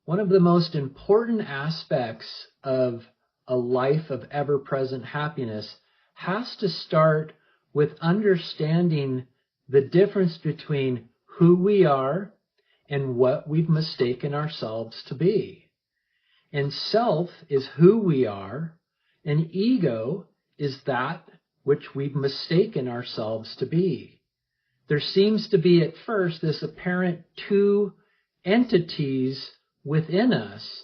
one of the most important aspects of a life of ever-present happiness has to start with understanding the difference between who we are and what we've mistaken ourselves to be. And self is who we are, and ego is that which we've mistaken ourselves to be. There seems to be at first this apparent two entities within us,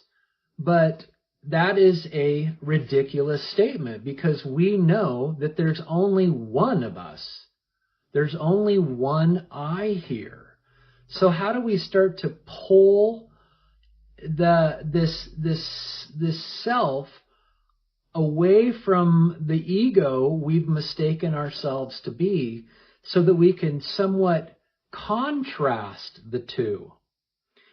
but that is a ridiculous statement because we know that there's only one of us. There's only one I here. So how do we start to pull this self away from the ego we've mistaken ourselves to be so that we can somewhat contrast the two?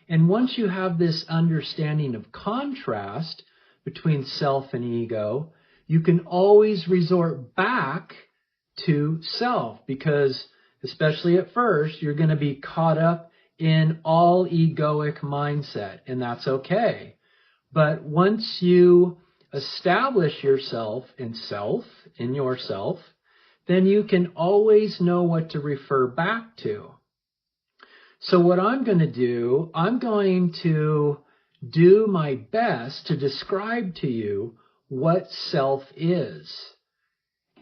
And once you have this understanding of contrast between self and ego, you can always resort back to self because, especially at first, you're going to be caught up in all egoic mindset, and that's okay. But once you establish yourself in yourself, then you can always know what to refer back to. So what I'm going to do, I'm going to do my best to describe to you what self is.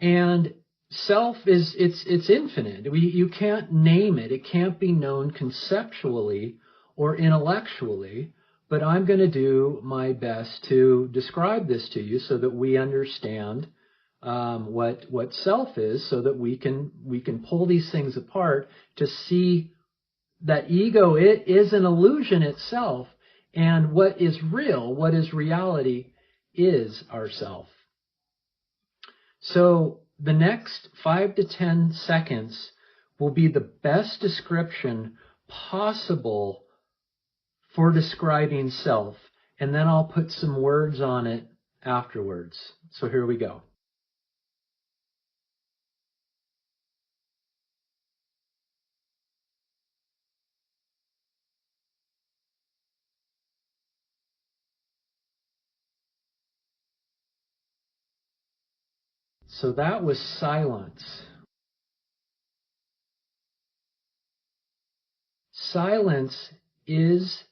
And self is, it's infinite. You can't name it. It can't be known conceptually or intellectually, but I'm going to do my best to describe this to you so that we understand what self is, so that we can pull these things apart to see that ego, it is an illusion itself, and what is real, what is reality, is ourself. So the next 5 to 10 seconds will be the best description possible for describing self, and then I'll put some words on it afterwards. So here we go. So that was silence. Silence is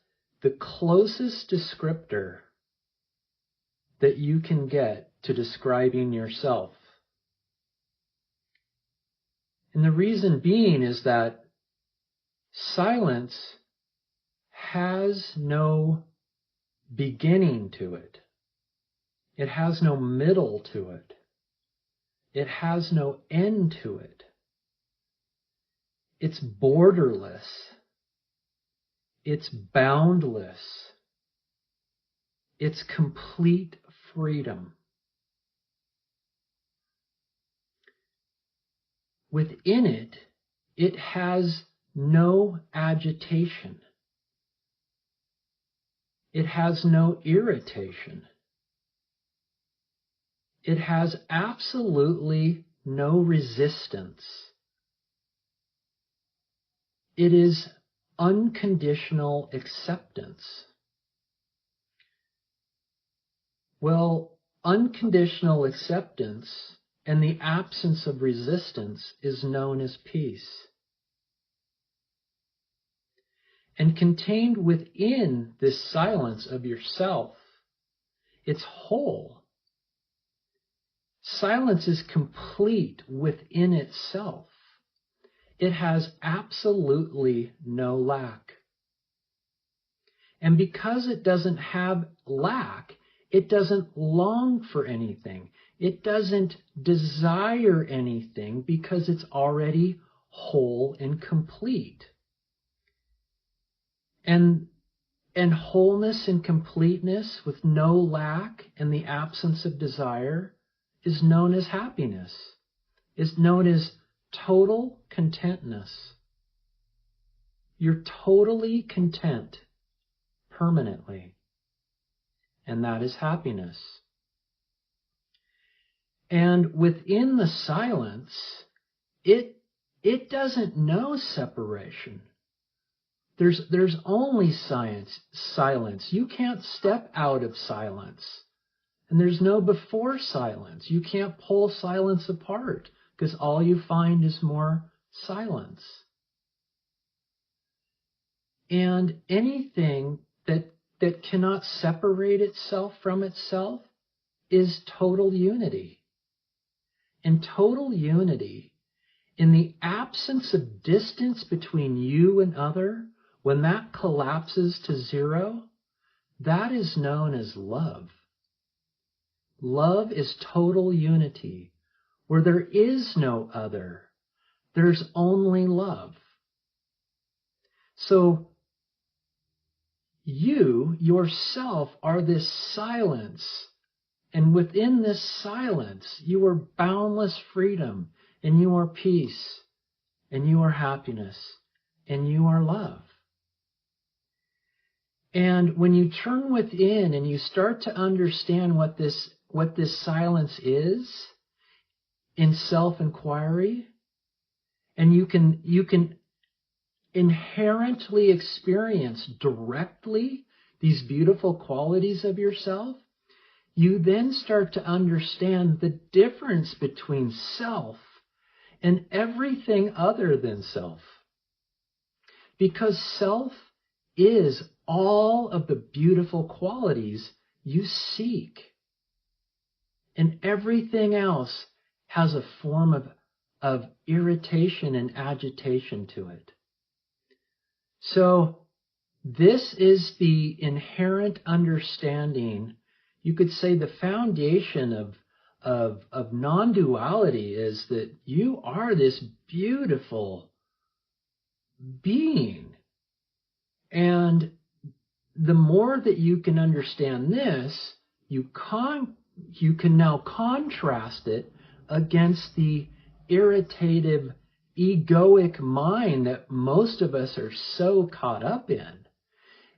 the closest descriptor that you can get to describing yourself. And the reason being is that silence has no beginning to it. It has no middle to it. It has no end to it. It's borderless. It's boundless. It's complete freedom. Within it, it has no agitation. It has no irritation. It has absolutely no resistance. It is unconditional acceptance. Well, unconditional acceptance and the absence of resistance is known as peace. And contained within this silence of yourself, it's whole. Silence is complete within itself. It has absolutely no lack. And because it doesn't have lack, it doesn't long for anything. It doesn't desire anything because it's already whole and complete. And wholeness and completeness with no lack and the absence of desire is known as happiness, is known as total contentness. You're totally content permanently, and that is happiness. And within the silence, it doesn't know separation. There's only silence. You can't step out of silence. And there's no before silence. You can't pull silence apart because all you find is more silence. And anything that cannot separate itself from itself is total unity. And total unity, in the absence of distance between you and other, when that collapses to zero, that is known as love. Love is total unity, where there is no other. There's only love. So you yourself are this silence, and within this silence you are boundless freedom, and you are peace, and you are happiness, and you are love. And when you turn within and you start to understand what this silence is in self-inquiry, and you can inherently experience directly these beautiful qualities of yourself, you then start to understand the difference between self and everything other than self. Because self is all of the beautiful qualities you seek. And everything else has a form of irritation and agitation to it. So this is the inherent understanding. You could say the foundation of non-duality is that you are this beautiful being. And the more that you can understand this, you can now contrast it against the irritative, egoic mind that most of us are so caught up in.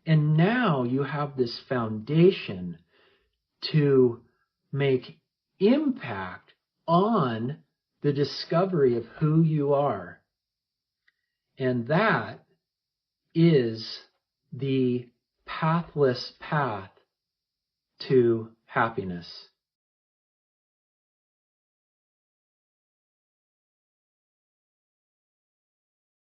And now you have this foundation to make impact on the discovery of who you are. And that is the pathless path to happiness.